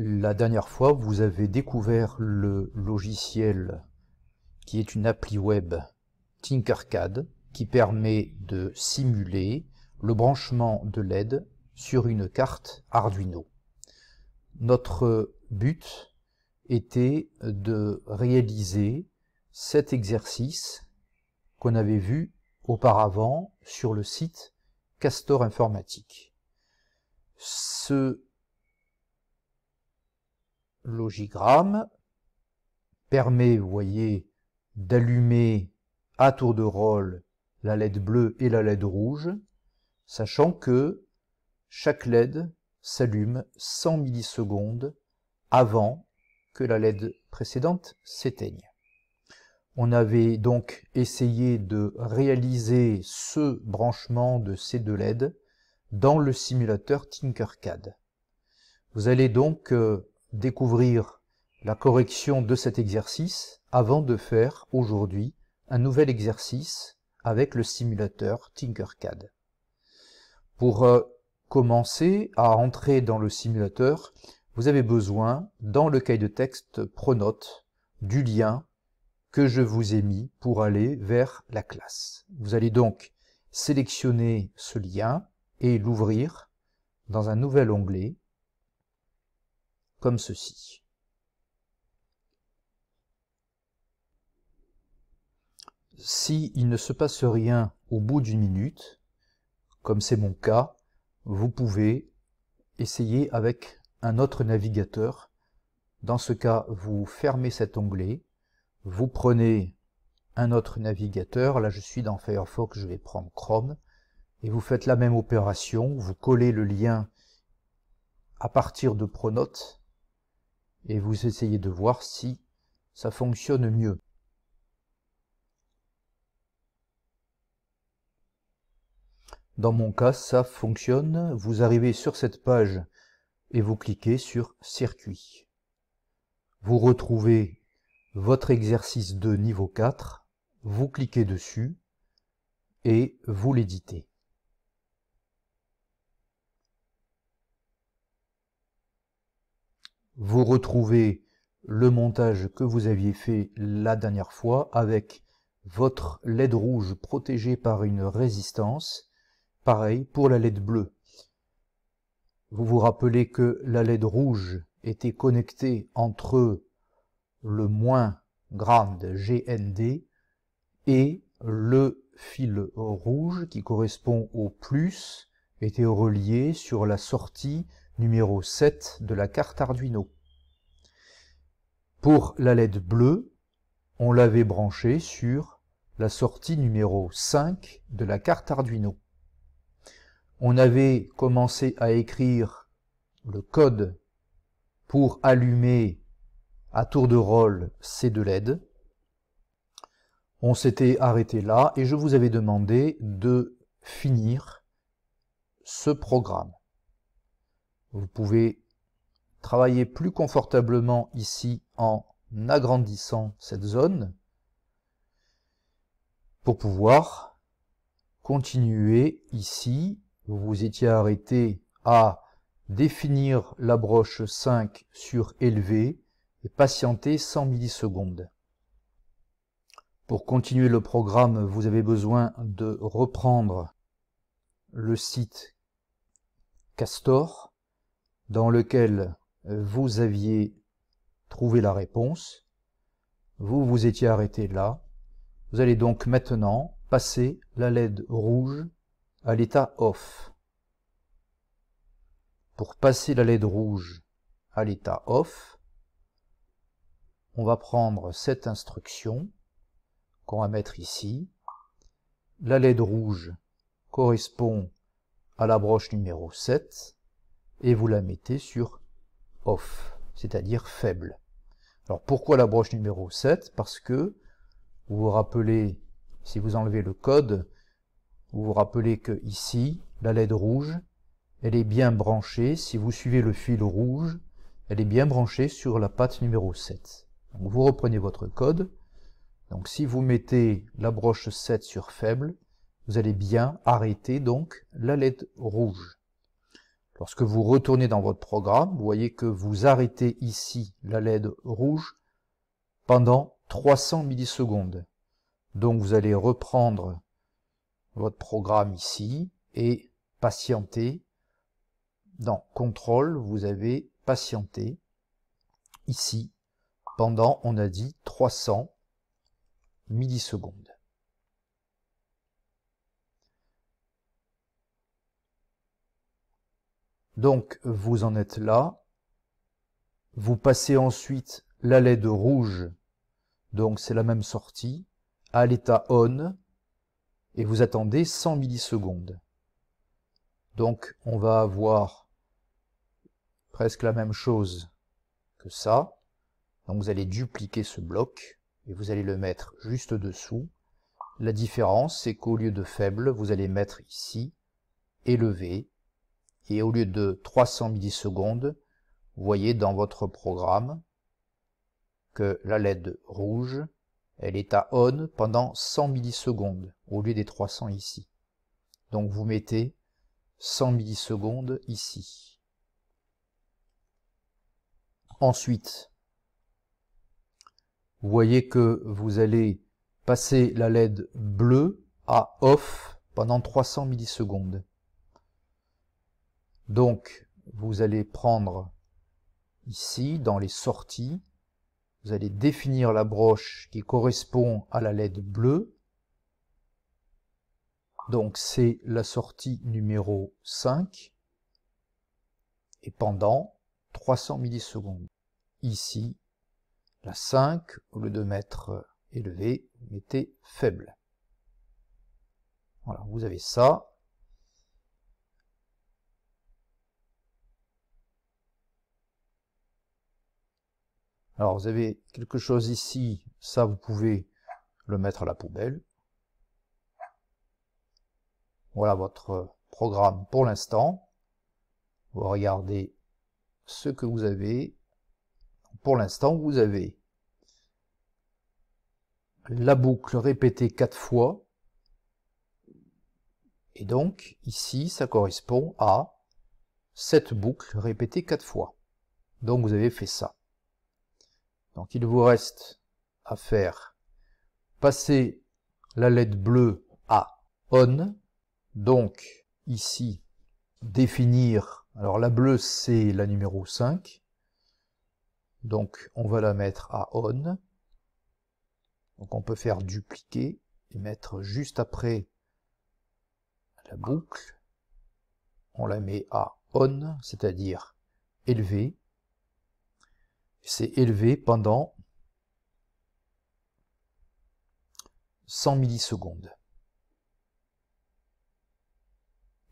La dernière fois, vous avez découvert le logiciel qui est une appli web Tinkercad qui permet de simuler le branchement de LED sur une carte Arduino. Notre but était de réaliser cet exercice qu'on avait vu auparavant sur le site Castor Informatique. Ce logigramme permet, vous voyez, d'allumer à tour de rôle la LED bleue et la LED rouge, sachant que chaque LED s'allume 100 millisecondes avant que la LED précédente s'éteigne. On avait donc essayé de réaliser ce branchement de ces deux LED dans le simulateur Tinkercad. Vous allez donc découvrir la correction de cet exercice avant de faire aujourd'hui un nouvel exercice avec le simulateur Tinkercad. Pour commencer à entrer dans le simulateur, vous avez besoin, dans le cahier de texte Pronote, du lien que je vous ai mis pour aller vers la classe. Vous allez donc sélectionner ce lien et l'ouvrir dans un nouvel onglet, comme ceci. S'il ne se passe rien au bout d'une minute, comme c'est mon cas, vous pouvez essayer avec un autre navigateur. Dans ce cas, vous fermez cet onglet, vous prenez un autre navigateur, là je suis dans Firefox, je vais prendre Chrome, et vous faites la même opération, vous collez le lien à partir de Pronote, et vous essayez de voir si ça fonctionne mieux. Dans mon cas, ça fonctionne. Vous arrivez sur cette page et vous cliquez sur Circuit. Vous retrouvez votre exercice de niveau 4, vous cliquez dessus et vous l'éditez. Vous retrouvez le montage que vous aviez fait la dernière fois avec votre LED rouge protégé par une résistance. Pareil pour la LED bleue. Vous vous rappelez que la LED rouge était connectée entre le moins grande GND et le fil rouge qui correspond au plus était relié sur la sortie numéro 7 de la carte Arduino. Pour la LED bleue, on l'avait branché sur la sortie numéro 5 de la carte Arduino. On avait commencé à écrire le code pour allumer à tour de rôle ces deux LED. On s'était arrêté là et je vous avais demandé de finir ce programme. Vous pouvez travailler plus confortablement ici en agrandissant cette zone pour pouvoir continuer ici. Vous vous étiez arrêté à définir la broche 5 sur élevé et patienter 100 millisecondes. Pour continuer le programme, vous avez besoin de reprendre le site Castor dans lequel vous aviez trouvé la réponse. Vous vous étiez arrêté là. Vous allez donc maintenant passer la LED rouge à l'état off. Pour passer la LED rouge à l'état off, on va prendre cette instruction qu'on va mettre ici. La LED rouge correspond à la broche numéro 7 et vous la mettez sur off, c'est-à-dire faible. Alors pourquoi la broche numéro 7? Parce que vous vous rappelez, si vous enlevez le code, vous vous rappelez que ici, la LED rouge, elle est bien branchée, si vous suivez le fil rouge, elle est bien branchée sur la patte numéro 7. Donc vous reprenez votre code. Donc si vous mettez la broche 7 sur faible, vous allez bien arrêter donc la LED rouge. Lorsque vous retournez dans votre programme, vous voyez que vous arrêtez ici la LED rouge pendant 300 millisecondes. Donc vous allez reprendre votre programme ici et patienter. Dans Contrôle, vous avez patienté ici pendant, on a dit, 300 millisecondes. Donc vous en êtes là. Vous passez ensuite la LED rouge, donc c'est la même sortie, à l'état ON, et vous attendez 100 millisecondes. Donc on va avoir presque la même chose que ça. Donc vous allez dupliquer ce bloc et vous allez le mettre juste dessous. La différence, c'est qu'au lieu de faible, vous allez mettre ici élevé. Et au lieu de 300 millisecondes, vous voyez dans votre programme que la LED rouge, elle est à ON pendant 100 millisecondes au lieu des 300 ici. Donc vous mettez 100 millisecondes ici. Ensuite, vous voyez que vous allez passer la LED bleue à OFF pendant 300 millisecondes. Donc, vous allez prendre ici, dans les sorties, vous allez définir la broche qui correspond à la LED bleue. Donc, c'est la sortie numéro 5. Et pendant 300 millisecondes. Ici, la 5, au lieu de mettre élevé, vous mettez faible. Voilà, vous avez ça. Alors, vous avez quelque chose ici, ça vous pouvez le mettre à la poubelle. Voilà votre programme pour l'instant. Vous regardez ce que vous avez. Pour l'instant, vous avez la boucle répétée 4 fois. Et donc, ici, ça correspond à cette boucle répétée 4 fois. Donc, vous avez fait ça. Donc, il vous reste à faire passer la LED bleue à ON. Donc, ici, définir, alors la bleue, c'est la numéro 5. Donc, on va la mettre à ON. Donc, on peut faire dupliquer et mettre juste après la boucle. On la met à ON, c'est-à-dire élevé. C'est élevé pendant 100 millisecondes.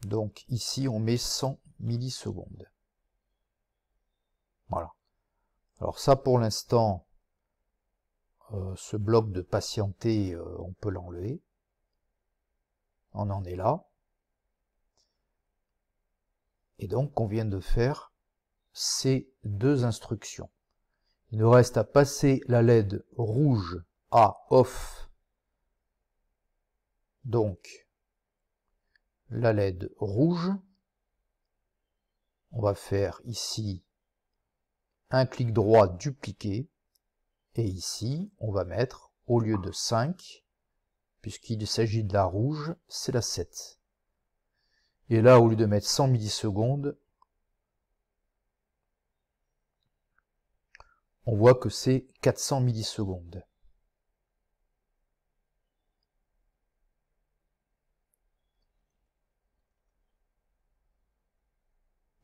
Donc ici, on met 100 millisecondes. Voilà. Alors ça, pour l'instant, ce bloc de patienter, on peut l'enlever. On en est là. Et donc, on vient de faire ces deux instructions. Il nous reste à passer la LED rouge à OFF. Donc, la LED rouge, on va faire ici un clic droit dupliquer, et ici, on va mettre, au lieu de 5, puisqu'il s'agit de la rouge, c'est la 7. Et là, au lieu de mettre 100 millisecondes, on voit que c'est 400 millisecondes.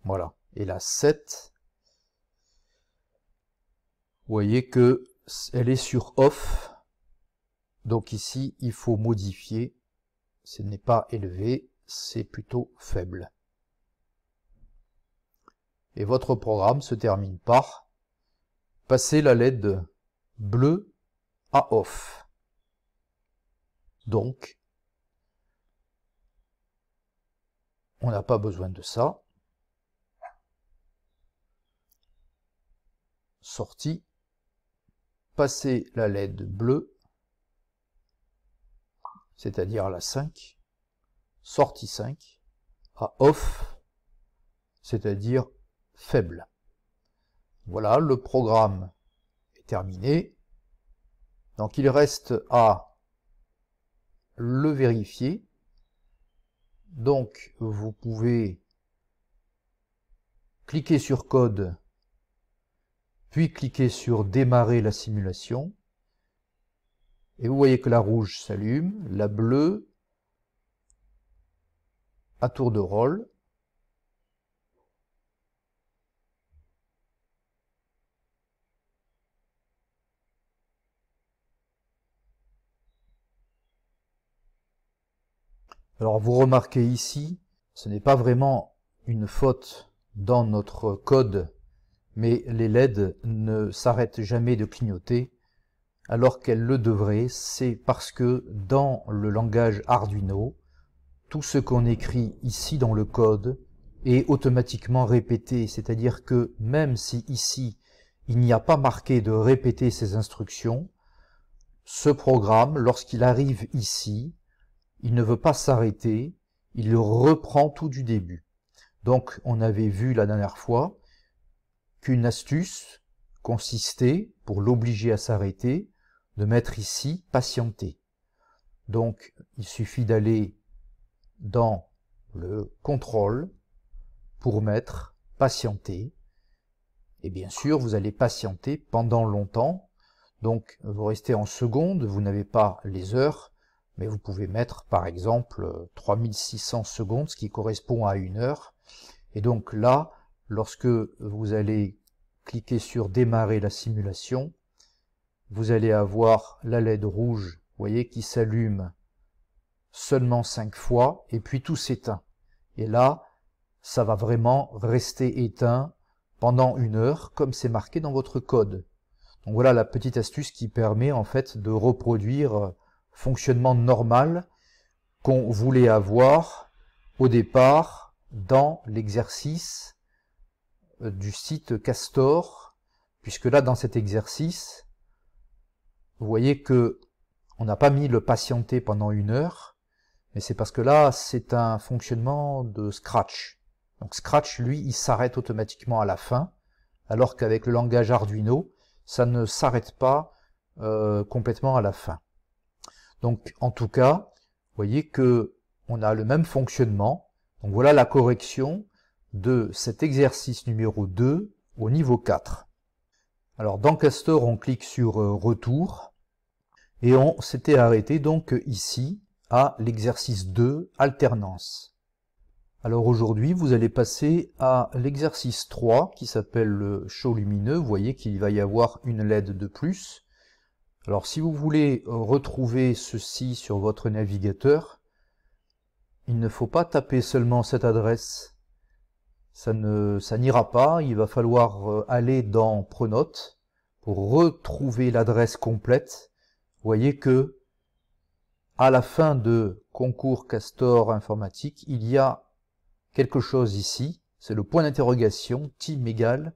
Voilà. Et la 7, vous voyez que elle est sur OFF. Donc ici, il faut modifier. Ce n'est pas élevé, c'est plutôt faible. Et votre programme se termine par passer la LED bleue à OFF. Donc, on n'a pas besoin de ça. Sortie, passer la LED bleue, c'est-à-dire la 5, sortie 5, à OFF, c'est-à-dire faible. Voilà, le programme est terminé. Donc il reste à le vérifier. Donc vous pouvez cliquer sur code, puis cliquer sur démarrer la simulation. Et vous voyez que la rouge s'allume, la bleue à tour de rôle. Alors vous remarquez ici, ce n'est pas vraiment une faute dans notre code, mais les LED ne s'arrêtent jamais de clignoter alors qu'elles le devraient. C'est parce que dans le langage Arduino, tout ce qu'on écrit ici dans le code est automatiquement répété, c'est-à-dire que même si ici il n'y a pas marqué de répéter ces instructions, ce programme, lorsqu'il arrive ici, il ne veut pas s'arrêter, il reprend tout du début. Donc on avait vu la dernière fois qu'une astuce consistait, pour l'obliger à s'arrêter, de mettre ici patienter. Donc il suffit d'aller dans le contrôle pour mettre patienter. Et bien sûr, vous allez patienter pendant longtemps. Donc vous restez en secondes, vous n'avez pas les heures, mais vous pouvez mettre par exemple 3600 secondes, ce qui correspond à 1 heure. Et donc là, lorsque vous allez cliquer sur démarrer la simulation, vous allez avoir la LED rouge, vous voyez, qui s'allume seulement 5 fois, et puis tout s'éteint. Et là, ça va vraiment rester éteint pendant 1 heure, comme c'est marqué dans votre code. Donc voilà la petite astuce qui permet en fait de reproduire fonctionnement normal qu'on voulait avoir au départ dans l'exercice du site Castor, puisque là dans cet exercice, vous voyez que on n'a pas mis le patienter pendant 1 heure, mais c'est parce que là c'est un fonctionnement de Scratch. Donc Scratch, lui, il s'arrête automatiquement à la fin, alors qu'avec le langage Arduino, ça ne s'arrête pas complètement à la fin. Donc en tout cas, vous voyez que on a le même fonctionnement. Donc voilà la correction de cet exercice numéro 2 au niveau 4. Alors dans Castor, on clique sur Retour et on s'était arrêté donc ici à l'exercice 2, Alternance. Alors aujourd'hui, vous allez passer à l'exercice 3 qui s'appelle le show lumineux. Vous voyez qu'il va y avoir une LED de plus. Alors si vous voulez retrouver ceci sur votre navigateur, il ne faut pas taper seulement cette adresse. Ça n'ira pas, il va falloir aller dans Pronote pour retrouver l'adresse complète. Vous voyez que à la fin de concours Castor informatique, il y a quelque chose ici, c'est le point d'interrogation, team égale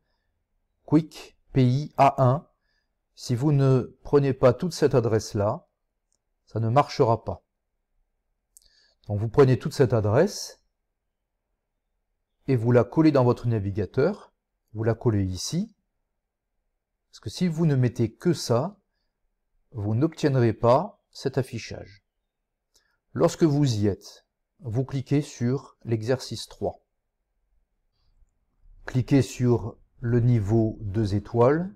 quick pays A1. Si vous ne prenez pas toute cette adresse-là, ça ne marchera pas. Donc vous prenez toute cette adresse et vous la collez dans votre navigateur, vous la collez ici, parce que si vous ne mettez que ça, vous n'obtiendrez pas cet affichage. Lorsque vous y êtes, vous cliquez sur l'exercice 3. Cliquez sur le niveau 2 étoiles.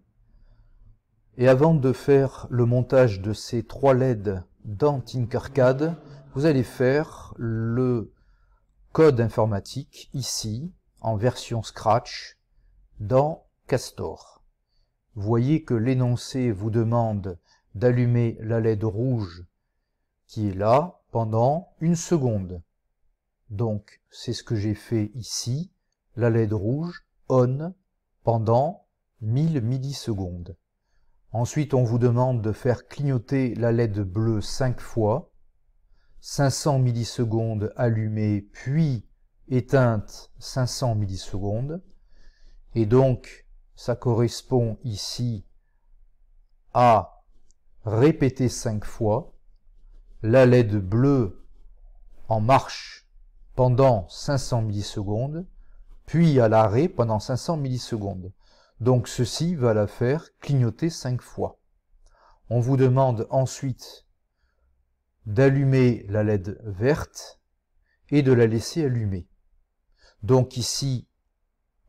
Et avant de faire le montage de ces 3 LED dans Tinkercad, vous allez faire le code informatique ici, en version Scratch, dans Castor. Vous voyez que l'énoncé vous demande d'allumer la LED rouge qui est là pendant 1 seconde. Donc c'est ce que j'ai fait ici, la LED rouge on pendant 1000 millisecondes. Ensuite, on vous demande de faire clignoter la LED bleue 5 fois, 500 millisecondes allumée, puis éteinte 500 millisecondes. Et donc, ça correspond ici à répéter 5 fois, la LED bleue en marche pendant 500 millisecondes, puis à l'arrêt pendant 500 millisecondes. Donc ceci va la faire clignoter 5 fois. On vous demande ensuite d'allumer la LED verte et de la laisser allumer. Donc ici,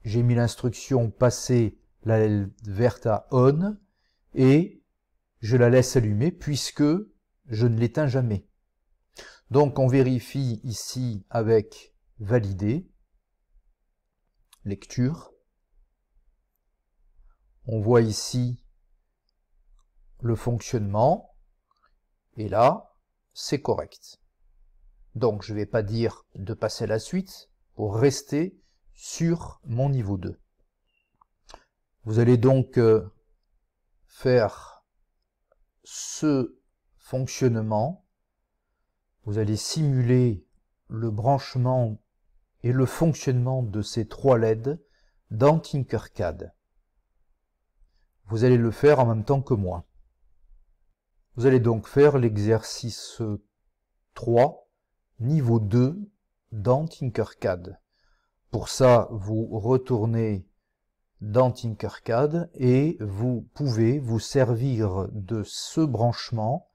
j'ai mis l'instruction passer la LED verte à on et je la laisse allumer puisque je ne l'éteins jamais. Donc on vérifie ici avec valider, lecture. On voit ici le fonctionnement et là c'est correct. Donc je ne vais pas dire de passer à la suite pour rester sur mon niveau 2. Vous allez donc faire ce fonctionnement. Vous allez simuler le branchement et le fonctionnement de ces 3 LED dans Tinkercad. Vous allez le faire en même temps que moi. Vous allez donc faire l'exercice 3, niveau 2, dans Tinkercad. Pour ça, vous retournez dans Tinkercad et vous pouvez vous servir de ce branchement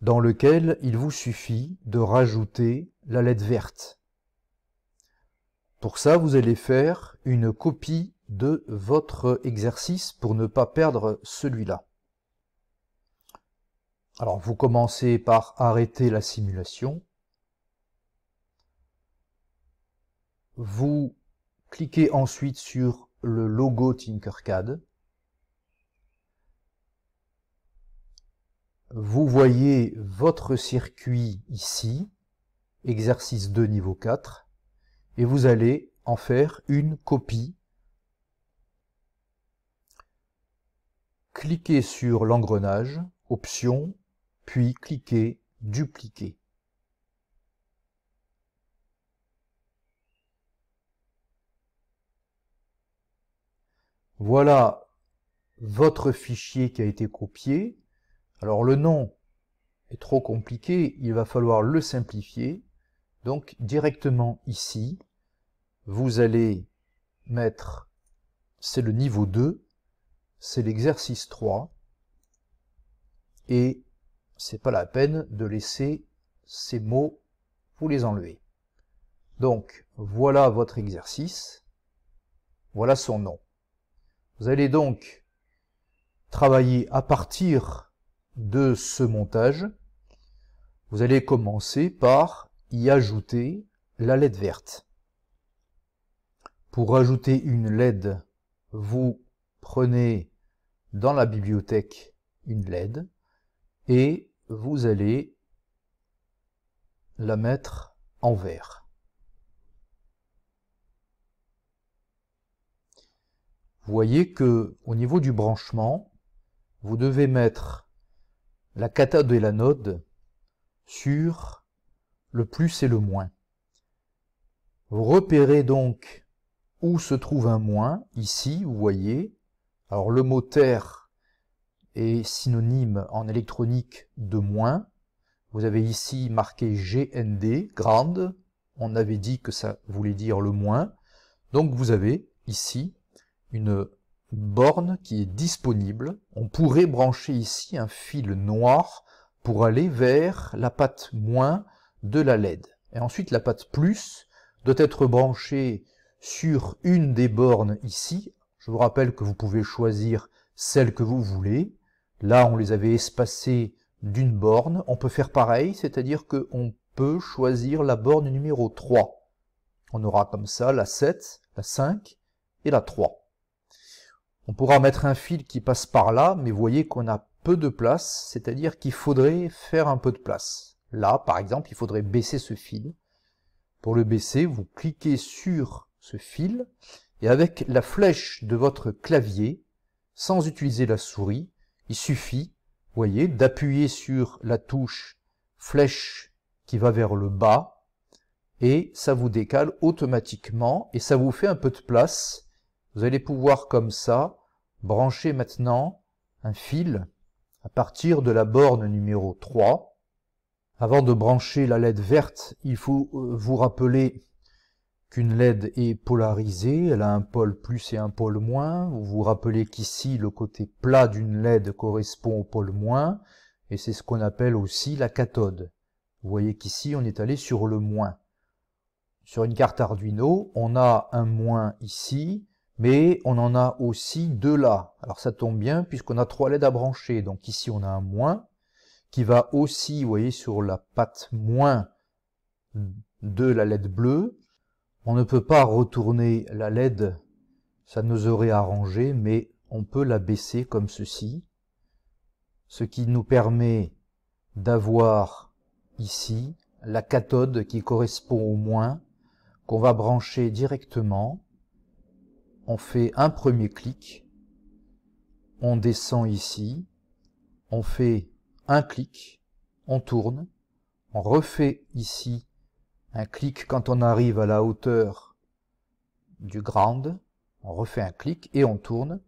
dans lequel il vous suffit de rajouter la LED verte. Pour ça, vous allez faire une copie de votre exercice pour ne pas perdre celui-là. Alors, vous commencez par arrêter la simulation. Vous cliquez ensuite sur le logo Tinkercad. Vous voyez votre circuit ici, exercice 2 niveau 4, et vous allez en faire une copie. Cliquez sur l'engrenage, option, puis cliquez dupliquer. Voilà votre fichier qui a été copié. Alors le nom est trop compliqué, il va falloir le simplifier. Donc directement ici, vous allez mettre, c'est le niveau 2, c'est l'exercice 3, et c'est pas la peine de laisser ces mots, vous les enlevez. Donc voilà votre exercice, voilà son nom. Vous allez donc travailler à partir de ce montage. Vous allez commencer par y ajouter la LED verte. Pour ajouter une LED, vous prenez dans la bibliothèque une LED et vous allez la mettre en vert. Vous voyez que au niveau du branchement, vous devez mettre la cathode et l'anode sur le plus et le moins. Vous repérez donc où se trouve un moins, ici, vous voyez. Alors le mot terre est synonyme en électronique de moins. Vous avez ici marqué GND, grande. On avait dit que ça voulait dire le moins. Donc vous avez ici une borne qui est disponible. On pourrait brancher ici un fil noir pour aller vers la patte moins de la LED. Et ensuite la patte plus doit être branchée sur une des bornes ici. Je vous rappelle que vous pouvez choisir celle que vous voulez. Là, on les avait espacées d'une borne. On peut faire pareil, c'est-à-dire qu'on peut choisir la borne numéro 3. On aura comme ça la 7, la 5 et la 3. On pourra mettre un fil qui passe par là, mais vous voyez qu'on a peu de place, c'est-à-dire qu'il faudrait faire un peu de place. Là, par exemple, il faudrait baisser ce fil. Pour le baisser, vous cliquez sur ce fil, et avec la flèche de votre clavier, sans utiliser la souris, il suffit, vous voyez, d'appuyer sur la touche flèche qui va vers le bas, et ça vous décale automatiquement, et ça vous fait un peu de place. Vous allez pouvoir comme ça brancher maintenant un fil à partir de la borne numéro 3. Avant de brancher la LED verte, il faut vous rappeler qu'une LED est polarisée, elle a un pôle plus et un pôle moins. Vous vous rappelez qu'ici, le côté plat d'une LED correspond au pôle moins, et c'est ce qu'on appelle aussi la cathode. Vous voyez qu'ici, on est allé sur le moins. Sur une carte Arduino, on a un moins ici, mais on en a aussi deux là. Alors ça tombe bien, puisqu'on a 3 LED à brancher. Donc ici, on a un moins, qui va aussi, vous voyez, sur la patte moins de la LED bleue. On ne peut pas retourner la LED, ça nous aurait arrangé, mais on peut la baisser comme ceci, ce qui nous permet d'avoir ici la cathode qui correspond au moins, qu'on va brancher directement. On fait un premier clic, on descend ici, on fait un clic, on tourne, on refait ici un clic quand on arrive à la hauteur du ground, on refait un clic et on tourne,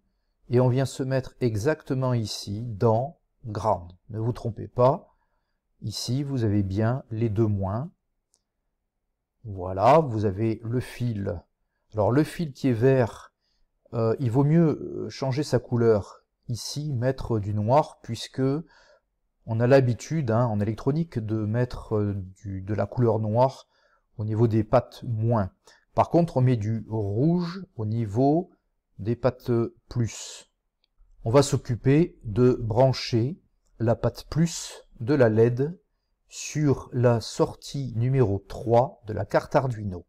et on vient se mettre exactement ici dans ground. Ne vous trompez pas, ici vous avez bien les deux moins. Voilà, vous avez le fil. Alors le fil qui est vert, il vaut mieux changer sa couleur ici, mettre du noir, puisque on a l'habitude en électronique de mettre de la couleur noire au niveau des pattes moins. Par contre, on met du rouge au niveau des pattes plus. On va s'occuper de brancher la patte plus de la LED sur la sortie numéro 3 de la carte Arduino.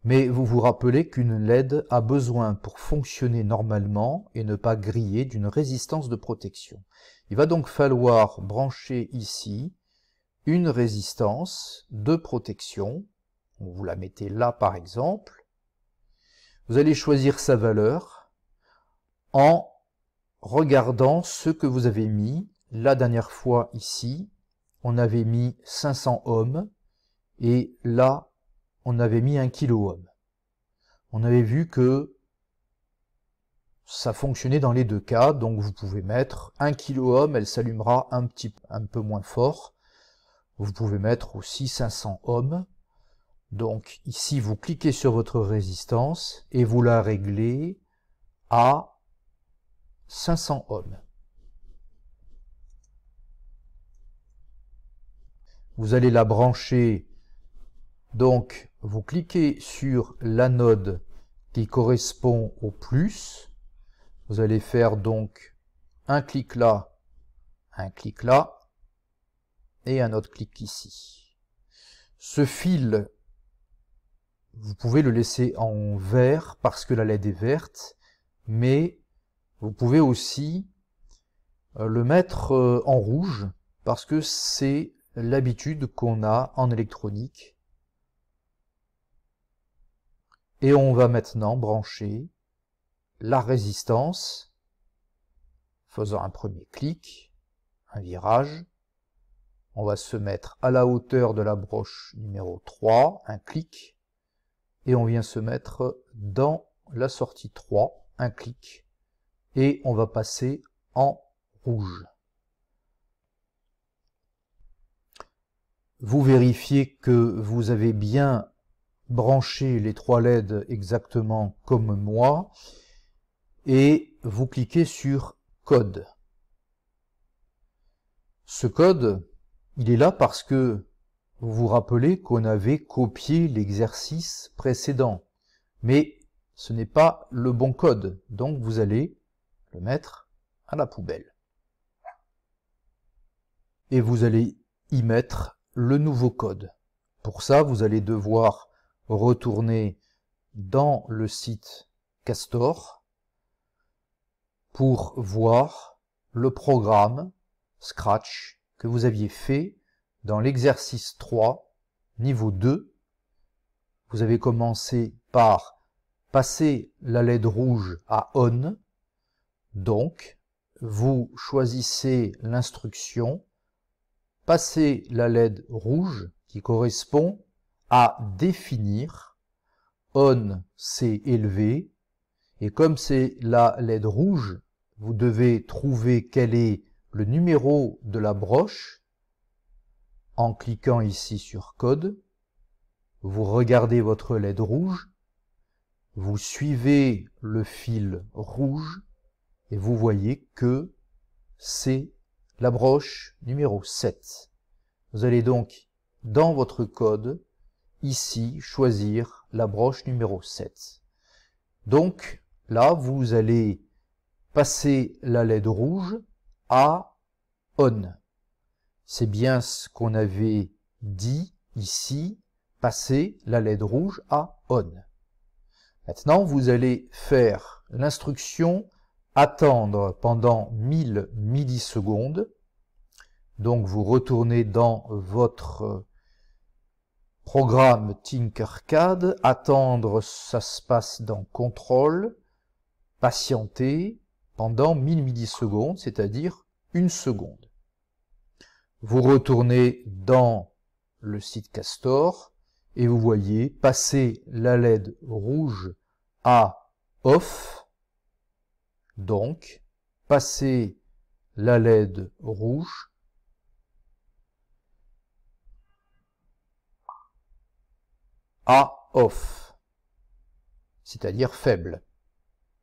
Mais vous vous rappelez qu'une LED a besoin pour fonctionner normalement et ne pas griller d'une résistance de protection. Il va donc falloir brancher ici une résistance de protection. Vous la mettez là par exemple. Vous allez choisir sa valeur en regardant ce que vous avez mis. La dernière fois ici, on avait mis 500 ohms et là, on avait mis 1 kilo-ohm. On avait vu que ça fonctionnait dans les deux cas, donc vous pouvez mettre 1 kilo-ohm, elle s'allumera un peu moins fort. Vous pouvez mettre aussi 500 ohms. Donc ici, vous cliquez sur votre résistance et vous la réglez à 500 ohms. Vous allez la brancher, donc vous cliquez sur l'anode qui correspond au plus. Vous allez faire donc un clic là et un autre clic ici. Ce fil, vous pouvez le laisser en vert parce que la LED est verte, mais vous pouvez aussi le mettre en rouge parce que c'est l'habitude qu'on a en électronique. Et on va maintenant brancher la résistance, faisant un premier clic, un virage. On va se mettre à la hauteur de la broche numéro 3, un clic, et on vient se mettre dans la sortie 3, un clic, et on va passer en rouge. Vous vérifiez que vous avez bien branché les 3 LED exactement comme moi, et vous cliquez sur code. Ce code, il est là parce que vous vous rappelez qu'on avait copié l'exercice précédent, mais ce n'est pas le bon code, donc vous allez le mettre à la poubelle. Et vous allez y mettre le nouveau code. Pour ça, vous allez devoir retourner dans le site Castor pour voir le programme Scratch que vous aviez fait dans l'exercice 3, niveau 2. Vous avez commencé par passer la LED rouge à ON. Donc, vous choisissez l'instruction passer la LED rouge qui correspond à définir. ON, c'est élevé. Et comme c'est la LED rouge, vous devez trouver quel est le numéro de la broche en cliquant ici sur code. vous regardez votre LED rouge, vous suivez le fil rouge et vous voyez que c'est la broche numéro 7. Vous allez donc, dans votre code, ici, choisir la broche numéro 7. Donc, là, vous allez passer la LED rouge à ON. C'est bien ce qu'on avait dit ici, passer la LED rouge à ON. Maintenant, vous allez faire l'instruction attendre pendant 1000 millisecondes. Donc, vous retournez dans votre programme Tinkercad, attendre, ça se passe dans contrôle, patienter pendant 1000 millisecondes, c'est-à-dire 1 seconde. Vous retournez dans le site Castor et vous voyez passer la LED rouge à off. Donc, passer la LED rouge à off, c'est-à-dire faible.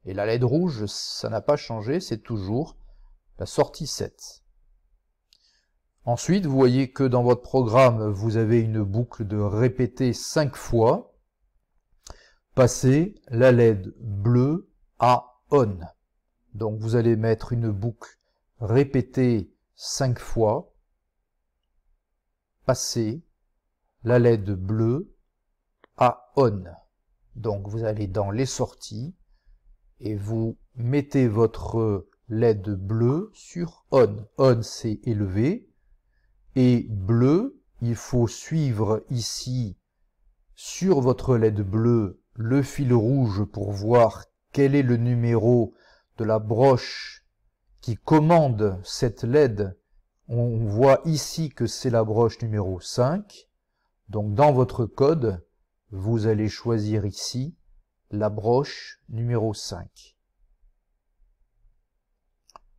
Et la LED rouge, ça n'a pas changé, c'est toujours la sortie 7. Ensuite, vous voyez que dans votre programme, vous avez une boucle de répéter 5 fois. Passer la LED bleue à on. Donc vous allez mettre une boucle répétée 5 fois. Passer la LED bleue à on. Donc vous allez dans les sorties et vous mettez votre LED bleu sur on. On, c'est élevé. Et bleu, il faut suivre ici sur votre LED bleu le fil rouge pour voir quel est le numéro de la broche qui commande cette LED. On voit ici que c'est la broche numéro 5. Donc dans votre code, vous allez choisir ici la broche numéro 5.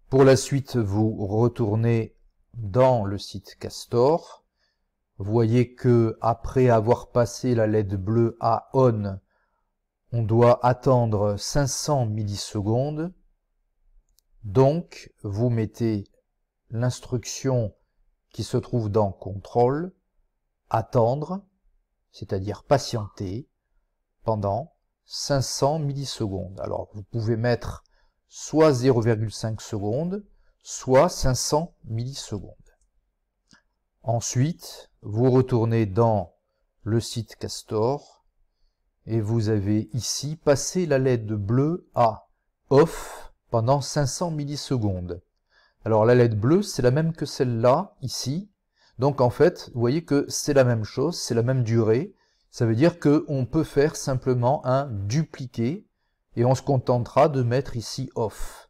Pour la suite, vous retournez dans le site Castor. Vous voyez que après avoir passé la LED bleue à on, on doit attendre 500 millisecondes. Donc, vous mettez l'instruction qui se trouve dans contrôle, attendre, c'est-à-dire patienter, pendant 500 millisecondes. Alors, vous pouvez mettre soit 0,5 secondes, soit 500 millisecondes. Ensuite, vous retournez dans le site Castor et vous avez ici passé la LED bleue à off pendant 500 millisecondes. Alors la LED bleue, c'est la même que celle-là, ici. Donc en fait, vous voyez que c'est la même chose, c'est la même durée. Ça veut dire qu'on peut faire simplement un dupliqué et on se contentera de mettre ici off.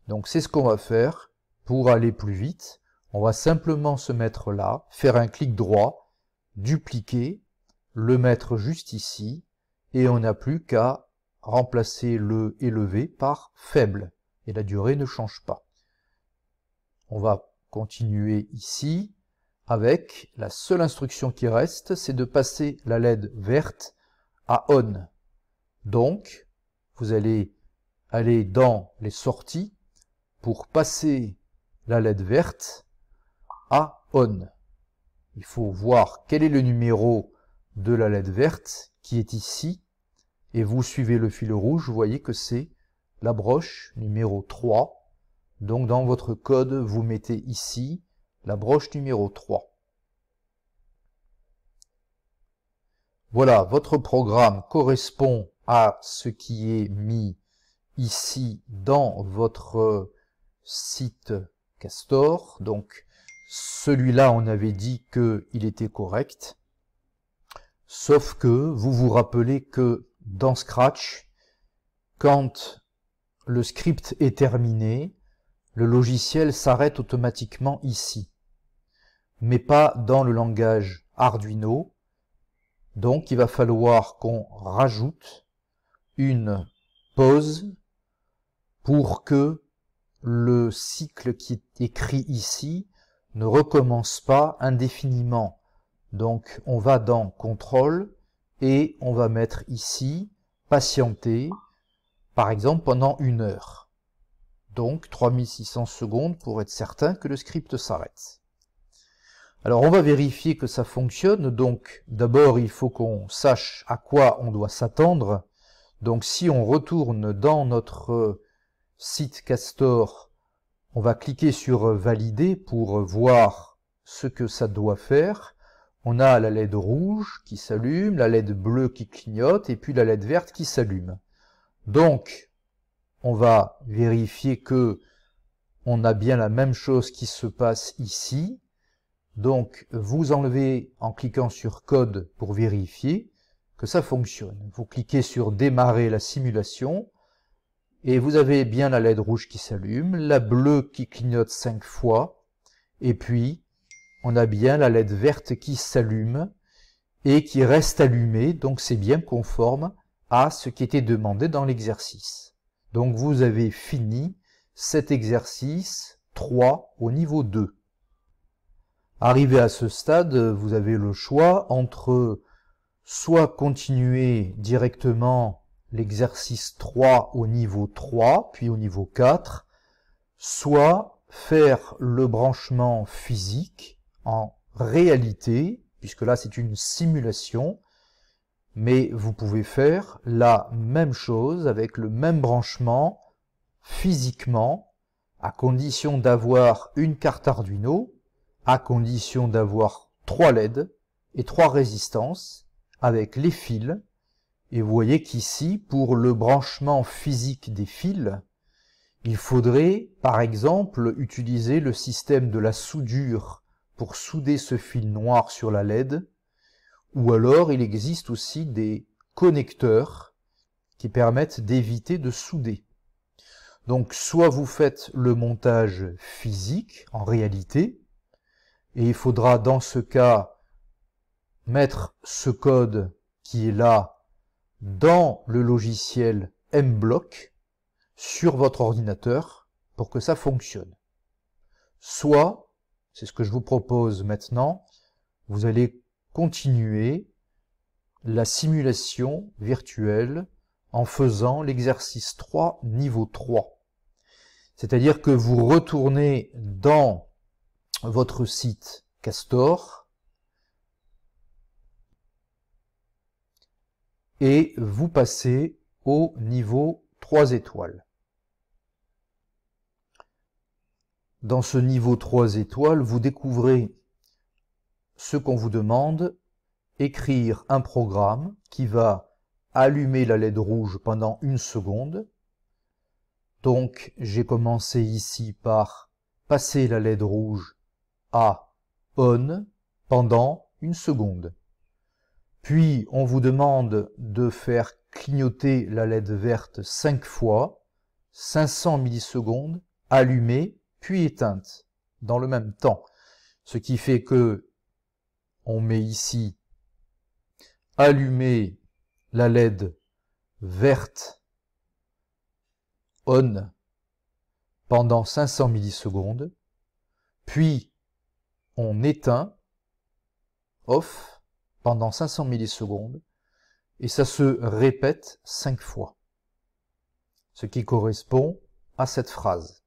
Donc c'est ce qu'on va faire. Pour aller plus vite, on va simplement se mettre là, faire un clic droit, dupliquer, le mettre juste ici, et on n'a plus qu'à remplacer le élevé par faible, et la durée ne change pas. On va continuer ici, avec la seule instruction qui reste, c'est de passer la LED verte à on. Donc, vous allez aller dans les sorties pour passer la LED verte à on. Il faut voir quel est le numéro de la LED verte qui est ici et vous suivez le fil rouge, vous voyez que c'est la broche numéro 3. Donc dans votre code, vous mettez ici la broche numéro 3. Voilà, votre programme correspond à ce qui est mis ici dans votre site Castor. Donc celui-là, on avait dit qu'il était correct. Sauf que vous vous rappelez que dans Scratch, quand le script est terminé, le logiciel s'arrête automatiquement ici, mais pas dans le langage Arduino. Donc il va falloir qu'on rajoute une pause pour que le cycle qui est écrit ici ne recommence pas indéfiniment. Donc on va dans Contrôle et on va mettre ici patienter, par exemple pendant 1 heure. Donc 3600 secondes pour être certain que le script s'arrête. Alors on va vérifier que ça fonctionne, donc d'abord il faut qu'on sache à quoi on doit s'attendre. Donc si on retourne dans notre site Castor, on va cliquer sur valider pour voir ce que ça doit faire. On a la LED rouge qui s'allume, la LED bleue qui clignote et puis la LED verte qui s'allume. Donc on va vérifier que on a bien la même chose qui se passe ici. Donc, vous enlevez en cliquant sur code pour vérifier que ça fonctionne. Vous cliquez sur démarrer la simulation et vous avez bien la LED rouge qui s'allume, la bleue qui clignote 5 fois et puis on a bien la LED verte qui s'allume et qui reste allumée, donc c'est bien conforme à ce qui était demandé dans l'exercice. Donc vous avez fini cet exercice 3 au niveau 2. Arrivé à ce stade, vous avez le choix entre soit continuer directement l'exercice 3 au niveau 3, puis au niveau 4, soit faire le branchement physique en réalité, puisque là c'est une simulation, mais vous pouvez faire la même chose avec le même branchement physiquement, à condition d'avoir une carte Arduino, à condition d'avoir 3 LED et 3 résistances avec les fils. Et vous voyez qu'ici, pour le branchement physique des fils, il faudrait, par exemple, utiliser le système de la soudure pour souder ce fil noir sur la LED, ou alors il existe aussi des connecteurs qui permettent d'éviter de souder. Donc soit vous faites le montage physique en réalité, et il faudra dans ce cas mettre ce code qui est là dans le logiciel MBlock sur votre ordinateur pour que ça fonctionne. Soit, c'est ce que je vous propose maintenant, vous allez continuer la simulation virtuelle en faisant l'exercice 3 niveau 3. C'est-à-dire que vous retournez dans votre site Castor et vous passez au niveau 3 étoiles. Dans ce niveau 3 étoiles, vous découvrez ce qu'on vous demande, écrire un programme qui va allumer la LED rouge pendant 1 seconde. Donc j'ai commencé ici par passer la LED rouge à on pendant 1 seconde. Puis on vous demande de faire clignoter la LED verte 5 fois, 500 millisecondes, allumée, puis éteinte, dans le même temps. Ce qui fait que on met ici allumer la LED verte on pendant 500 millisecondes, puis on éteint off pendant 500 millisecondes, et ça se répète 5 fois, ce qui correspond à cette phrase.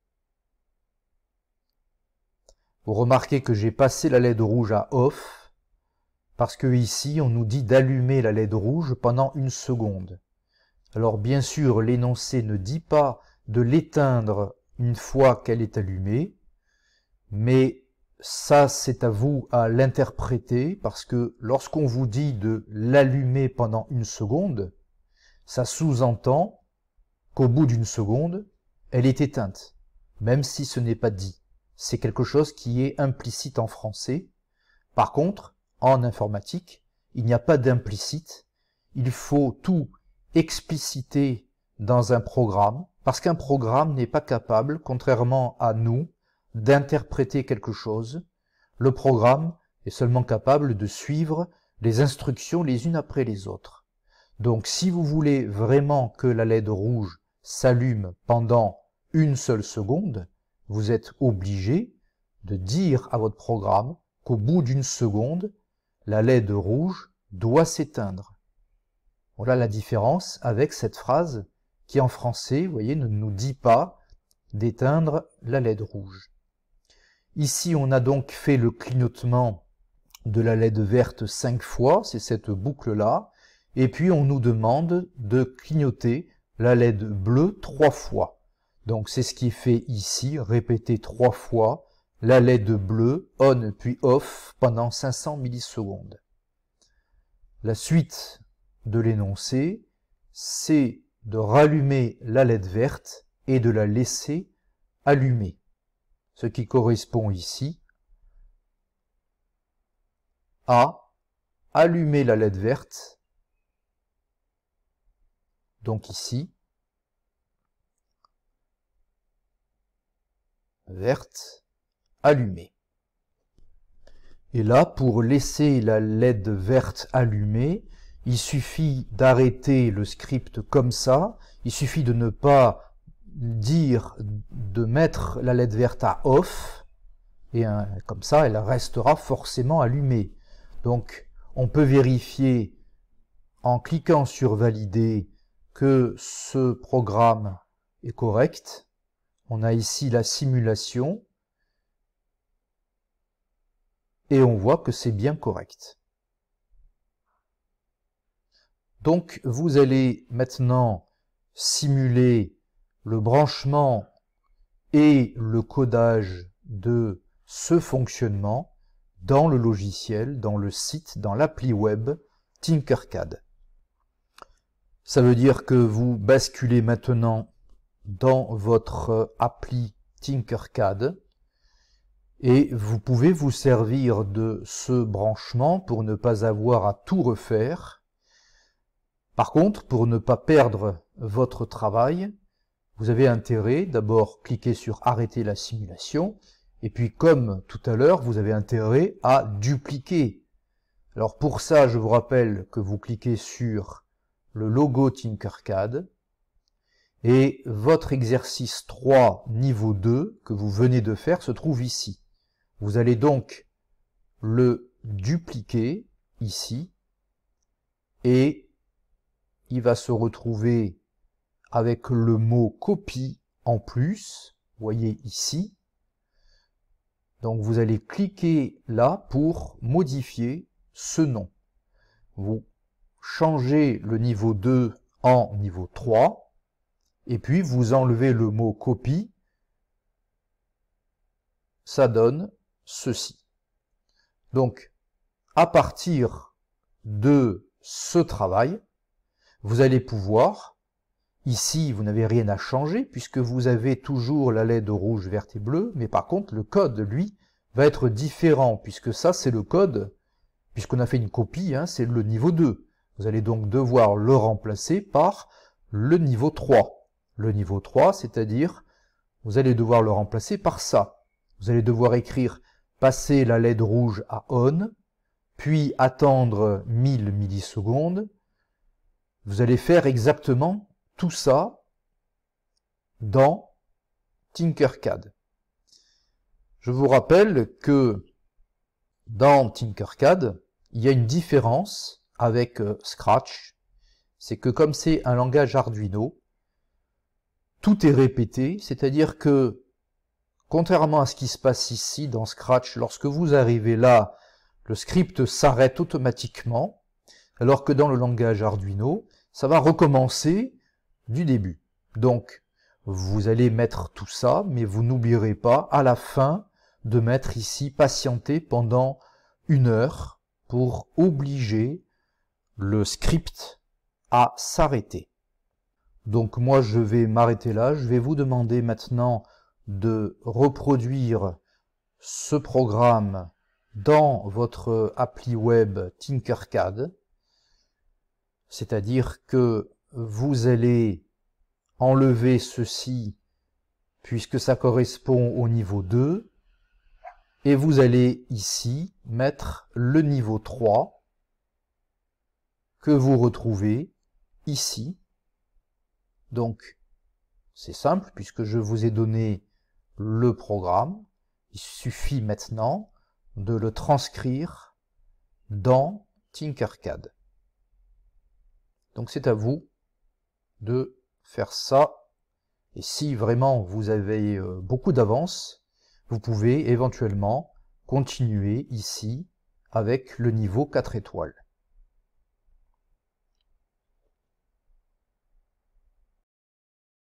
Vous remarquez que j'ai passé la LED rouge à off, parce que ici on nous dit d'allumer la LED rouge pendant 1 seconde. Alors bien sûr, l'énoncé ne dit pas de l'éteindre une fois qu'elle est allumée, mais ça c'est à vous à l'interpréter, parce que lorsqu'on vous dit de l'allumer pendant 1 seconde, ça sous-entend qu'au bout d'1 seconde, elle est éteinte, même si ce n'est pas dit. C'est quelque chose qui est implicite en français. Par contre, en informatique, il n'y a pas d'implicite. Il faut tout expliciter dans un programme, parce qu'un programme n'est pas capable, contrairement à nous, d'interpréter quelque chose. Le programme est seulement capable de suivre les instructions les unes après les autres. Donc si vous voulez vraiment que la LED rouge s'allume pendant 1 seule seconde, vous êtes obligé de dire à votre programme qu'au bout d'1 seconde, la LED rouge doit s'éteindre. Voilà la différence avec cette phrase qui en français, vous voyez, ne nous dit pas d'éteindre la LED rouge. Ici, on a donc fait le clignotement de la LED verte 5 fois, c'est cette boucle-là, et puis on nous demande de clignoter la LED bleue 3 fois. Donc c'est ce qui est fait ici, répéter 3 fois la LED bleue on puis off pendant 500 millisecondes. La suite de l'énoncé, c'est de rallumer la LED verte et de la laisser allumer. Ce qui correspond ici à allumer la LED verte, donc ici, verte, allumée. Et là, pour laisser la LED verte allumée, il suffit d'arrêter le script comme ça, il suffit de ne pas dire de mettre la LED verte à off, et comme ça, elle restera forcément allumée. Donc, on peut vérifier en cliquant sur valider que ce programme est correct. On a ici la simulation et on voit que c'est bien correct. Donc vous allez maintenant simuler le branchement et le codage de ce fonctionnement dans le logiciel, dans le site, dans l'appli web Tinkercad. Ça veut dire que vous basculez maintenant dans votre appli Tinkercad et vous pouvez vous servir de ce branchement pour ne pas avoir à tout refaire. Par contre, pour ne pas perdre votre travail, vous avez intérêt d'abord cliquer sur arrêter la simulation et puis comme tout à l'heure, vous avez intérêt à dupliquer. Alors pour ça, je vous rappelle que vous cliquez sur le logo Tinkercad et votre exercice 3 niveau 2 que vous venez de faire se trouve ici. Vous allez donc le dupliquer ici et il va se retrouver avec le mot copie en plus, vous voyez ici. Donc vous allez cliquer là pour modifier ce nom. Vous changez le niveau 2 en niveau 3 et puis vous enlevez le mot copie. Ça donne ceci. Donc, à partir de ce travail, vous allez pouvoir, ici vous n'avez rien à changer puisque vous avez toujours la LED rouge, verte et bleue, mais par contre le code, lui, va être différent puisque ça c'est le code, puisqu'on a fait une copie, hein, c'est le niveau 2. Vous allez donc devoir le remplacer par le niveau 3. Le niveau 3, c'est-à-dire, vous allez devoir le remplacer par ça. Vous allez devoir écrire passer la LED rouge à on, puis attendre 1000 millisecondes. Vous allez faire exactement tout ça dans Tinkercad. Je vous rappelle que dans Tinkercad, il y a une différence avec Scratch. C'est que comme c'est un langage Arduino, tout est répété, c'est-à-dire que contrairement à ce qui se passe ici dans Scratch, lorsque vous arrivez là, le script s'arrête automatiquement, alors que dans le langage Arduino, ça va recommencer du début. Donc, vous allez mettre tout ça, mais vous n'oublierez pas à la fin de mettre ici patienter pendant 1 heure pour obliger le script à s'arrêter. Donc moi je vais m'arrêter là, je vais vous demander maintenant de reproduire ce programme dans votre appli web Tinkercad, c'est-à-dire que vous allez enlever ceci puisque ça correspond au niveau 2 et vous allez ici mettre le niveau 3 que vous retrouvez ici. Donc c'est simple puisque je vous ai donné le programme, il suffit maintenant de le transcrire dans Tinkercad. Donc c'est à vous de faire ça. Et si vraiment vous avez beaucoup d'avance, vous pouvez éventuellement continuer ici avec le niveau 4 étoiles.